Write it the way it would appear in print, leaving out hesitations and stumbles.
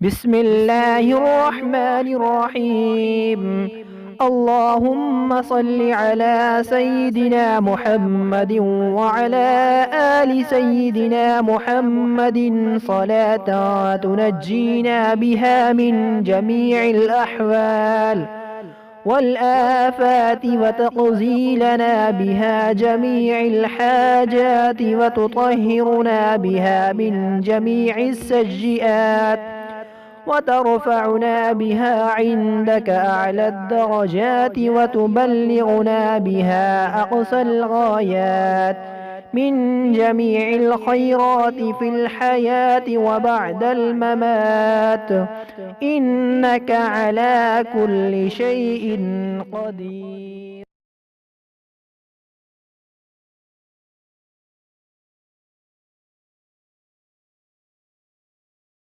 بسم الله الرحمن الرحيم. اللهم صل على سيدنا محمد وعلى آل سيدنا محمد صلاة تنجينا بها من جميع الأحوال والآفات وتقضي لنا بها جميع الحاجات وتطهرنا بها من جميع السيئات وترفعنا بها عندك أعلى الدرجات وتبلغنا بها أقصى الغايات من جميع الخيرات في الحياة وبعد الممات، إنك على كل شيء قدير.